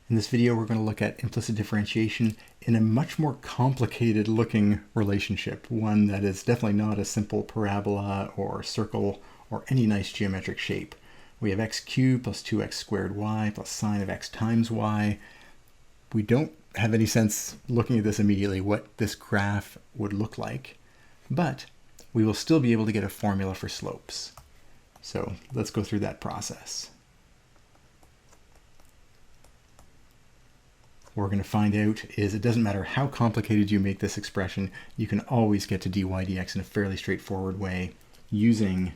In this video, we're going to look at implicit differentiation in a much more complicated looking relationship, one that is definitely not a simple parabola or circle or any nice geometric shape. We have x cubed plus 2x squared y plus sine of x times y. We don't have any sense looking at this immediately what this graph would look like, but we will still be able to get a formula for slopes. So let's go through that process. What we're going to find out is it doesn't matter how complicated you make this expression, you can always get to dy dx in a fairly straightforward way using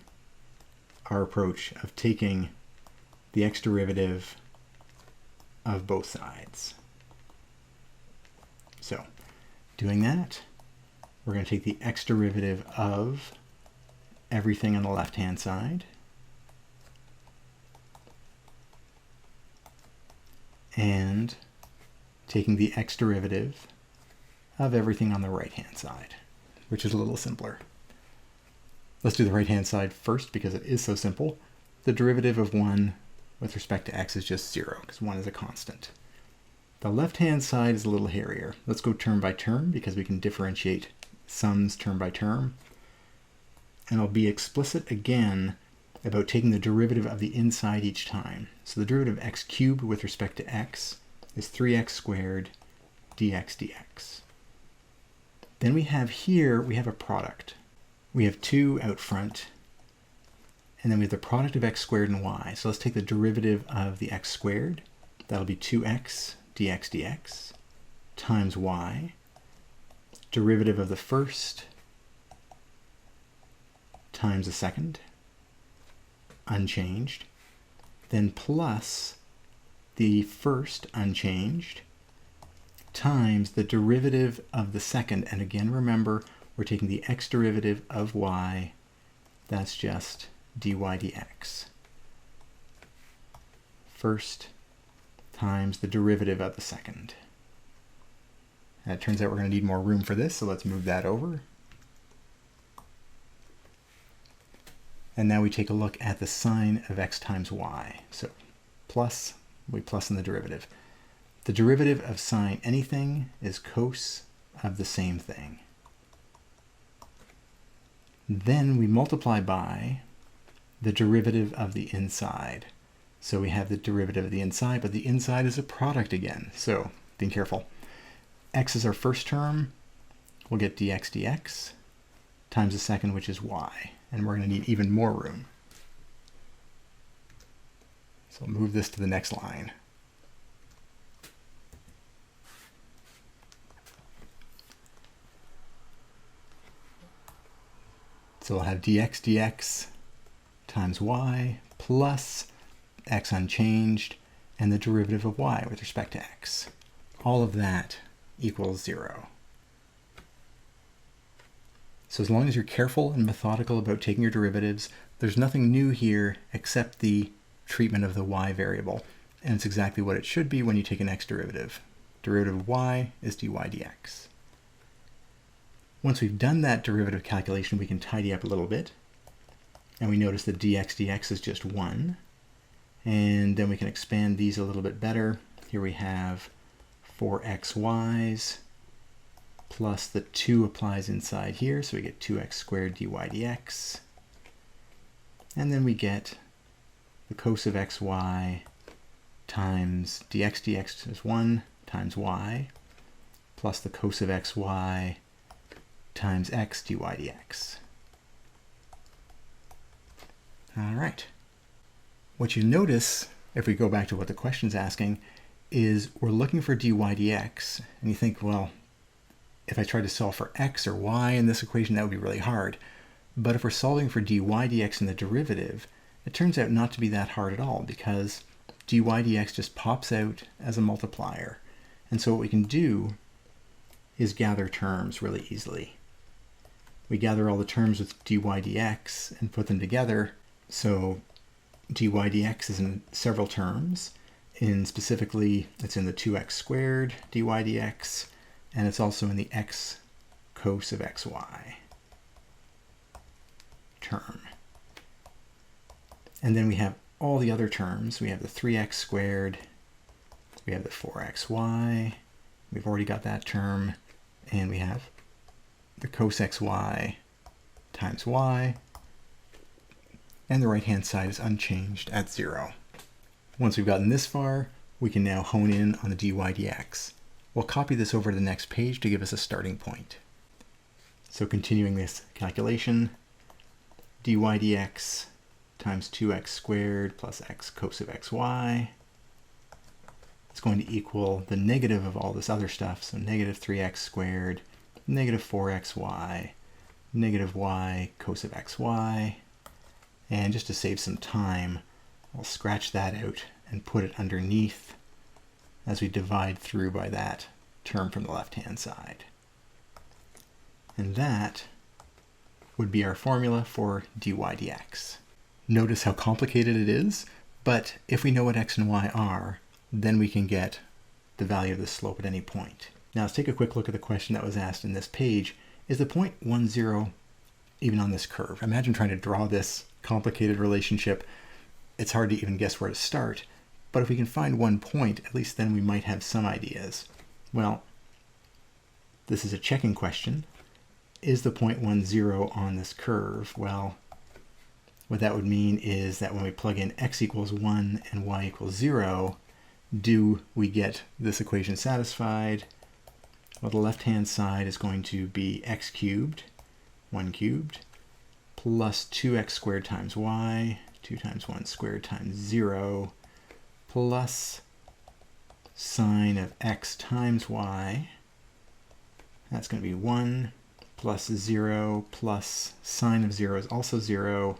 our approach of taking the x derivative of both sides. So doing that, we're going to take the x derivative of everything on the left-hand side and taking the x derivative of everything on the right-hand side, which is a little simpler. Let's do the right-hand side first because it is so simple. The derivative of 1 with respect to x is just 0 because 1 is a constant. The left-hand side is a little hairier. Let's go term by term because we can differentiate sums term by term. And I'll be explicit again about taking the derivative of the inside each time. So the derivative of x cubed with respect to x is 3x squared dx dx. Then we have here, we have a product. We have 2 out front, and then we have the product of x squared and y. So let's take the derivative of the x squared. That'll be 2x dx dx times y. Derivative of the first times the second, unchanged. Then plus the first unchanged times the derivative of the second. And again, remember, we're taking the x derivative of y. That's just dy dx. First times the derivative of the second. And it turns out we're going to need more room for this, so let's move that over. And now we take a look at the sine of x times y. So plus, we plus in the derivative. The derivative of sine anything is cos of the same thing. Then we multiply by the derivative of the inside. So we have the derivative of the inside, but the inside is a product again. So being careful. X is our first term. We'll get dx dx times the second, which is y. And we're going to need even more room. So I'll move this to the next line. So we'll have dx dx times y plus x unchanged and the derivative of y with respect to x. All of that equals 0. So as long as you're careful and methodical about taking your derivatives, there's nothing new here except the treatment of the y variable. And it's exactly what it should be when you take an x derivative. Derivative of y is dy dx. Once we've done that derivative calculation, we can tidy up a little bit. And we notice that dx dx is just 1. And then we can expand these a little bit better. Here we have 4xy's plus the 2 applies inside here, so we get 2x squared dy dx. And then we get the cos of xy times dx dx is 1 times y plus the cos of xy times x dy dx. All right. What you notice, if we go back to what the question's asking, is we're looking for dy dx, and you think, well, if I tried to solve for x or y in this equation, that would be really hard. But if we're solving for dy dx in the derivative, it turns out not to be that hard at all because dy dx just pops out as a multiplier. And so what we can do is gather terms really easily. We gather all the terms with dy dx and put them together. So dy dx is in several terms. Specifically, it's in the 2x squared dy dx, and it's also in the x cos of xy term. And then we have all the other terms. We have the 3x squared We have the 4xy. We've already got that term. And we have the cos xy times y. And the right-hand side is unchanged at 0. Once we've gotten this far, we can now hone in on the dy dx. We'll copy this over to the next page to give us a starting point. So continuing this calculation, dy dx times 2x squared plus x cos of xy is going to equal the negative of all this other stuff, so negative 3x squared, negative 4xy, negative y cos of xy, and just to save some time, I'll scratch that out and put it underneath as we divide through by that term from the left-hand side. And that would be our formula for dy dx. Notice how complicated it is, but if we know what x and y are, then we can get the value of the slope at any point. Now let's take a quick look at the question that was asked in this page. Is the point 1, 0 even on this curve? Imagine trying to draw this complicated relationship. It's hard to even guess where to start, but if we can find one point, at least then we might have some ideas. Well, this is a checking question. Is the point 1, 0 on this curve? Well, what that would mean is that when we plug in x equals 1 and y equals 0, do we get this equation satisfied? Well, the left-hand side is going to be x cubed, 1 cubed, plus 2x squared times y, 2 times 1 squared times 0, plus sine of x times y. That's going to be 1 plus 0 plus sine of 0 is also 0.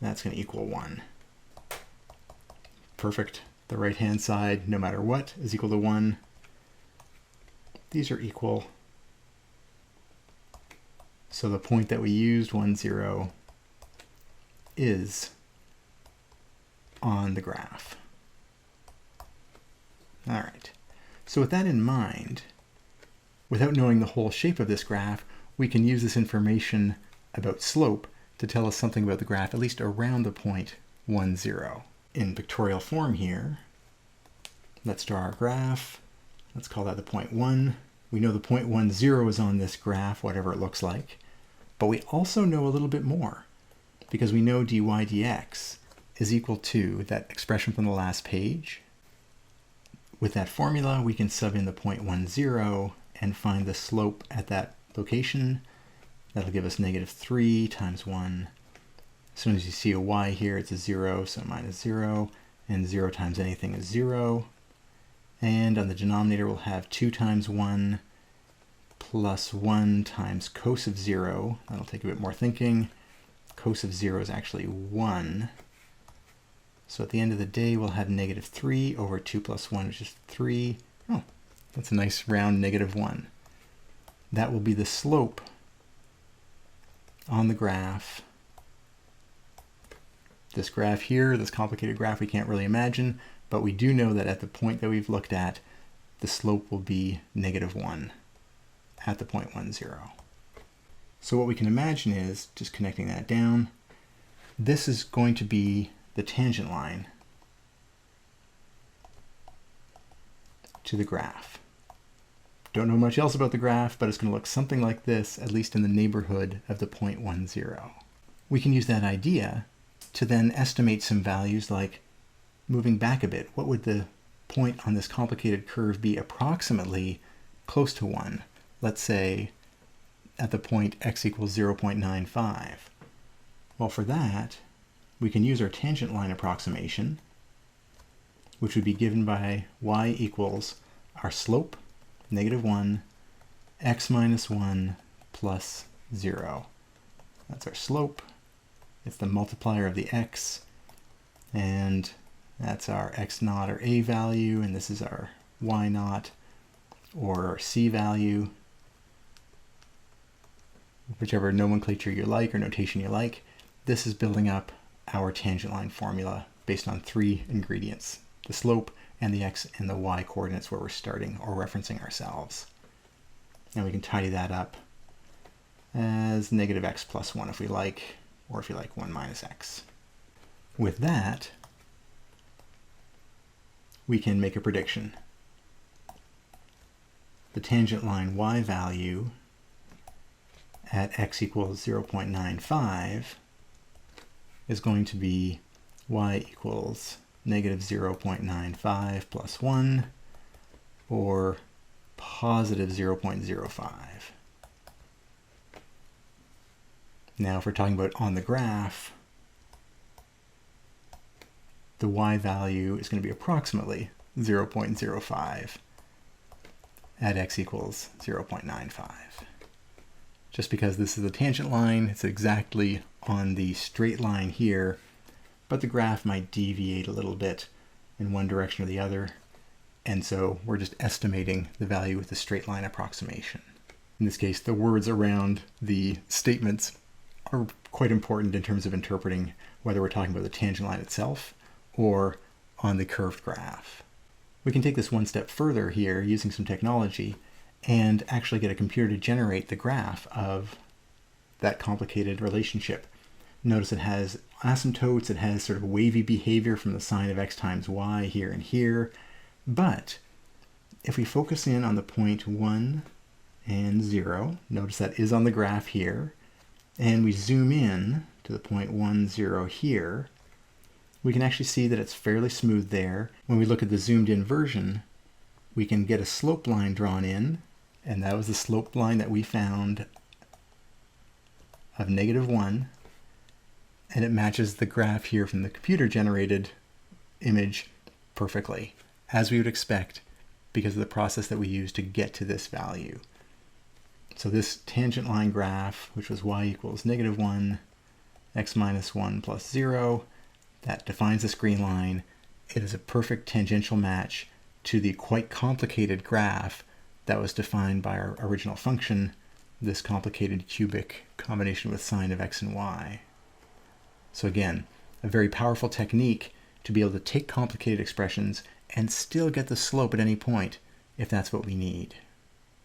That's going to equal 1. Perfect. The right-hand side, no matter what, is equal to 1. These are equal. So the point that we used, 1, 0, is on the graph. All right. So with that in mind, without knowing the whole shape of this graph, we can use this information about slope to tell us something about the graph, at least around the point 1, 0. In pictorial form here, let's draw our graph. Let's call that the point 1. We know the point 1, 0 is on this graph, whatever it looks like. But we also know a little bit more, because we know dy dx is equal to that expression from the last page. With that formula, we can sub in the point 1, 0 and find the slope at that location. That'll give us negative 3 times 1. As soon as you see a y here, it's a 0, so minus 0, and 0 times anything is 0. And on the denominator, we'll have 2 times 1 plus 1 times cos of 0. That'll take a bit more thinking. Cos of 0 is actually 1. So at the end of the day, we'll have negative 3 over 2 plus 1, which is 3. Oh, that's a nice round negative 1. That will be the slope on the graph. This graph here, this complicated graph, we can't really imagine, but we do know that at the point that we've looked at, the slope will be negative 1 at the point 1, 0. So what we can imagine is, just connecting that down, this is going to be the tangent line to the graph. Don't know much else about the graph, but it's going to look something like this, at least in the neighborhood of the point 1, 0. We can use that idea to then estimate some values, like moving back a bit. What would the point on this complicated curve be approximately close to 1? Let's say at the point x equals 0.95. Well, for that, we can use our tangent line approximation, which would be given by y equals our slope, negative 1, x minus 1 plus 0. That's our slope. It's the multiplier of the x, and that's our x naught or a value, and this is our y naught or our c value, whichever nomenclature you like or notation you like. This is building up our tangent line formula based on 3 ingredients: the slope and the x and the y coordinates where we're starting or referencing ourselves. And we can tidy that up as negative x plus 1 if we like, or if you like 1 minus x. With that, we can make a prediction. The tangent line y value at x equals 0.95 is going to be y equals negative 0.95 plus 1, or positive 0.05. Now, if we're talking about on the graph, the y value is going to be approximately 0.05 at x equals 0.95. Just because this is a tangent line, it's exactly on the straight line here, but the graph might deviate a little bit in one direction or the other, and so we're just estimating the value with the straight line approximation. In this case, the words around the statements are quite important in terms of interpreting whether we're talking about the tangent line itself or on the curved graph. We can take this one step further here using some technology and actually get a computer to generate the graph of that complicated relationship. Notice it has asymptotes, it has sort of wavy behavior from the sine of x times y here and here, but if we focus in on the point 1 and 0, notice that is on the graph here, and we zoom in to the point 1, 0 here, we can actually see that it's fairly smooth there. When we look at the zoomed in version, we can get a slope line drawn in, and that was the slope line that we found of negative 1, and it matches the graph here from the computer generated image perfectly, as we would expect because of the process that we used to get to this value. So this tangent line graph, which was y equals negative 1, x minus 1 plus 0, that defines this green line. It is a perfect tangential match to the quite complicated graph that was defined by our original function, this complicated cubic combination with sine of x and y. So again, a very powerful technique to be able to take complicated expressions and still get the slope at any point if that's what we need.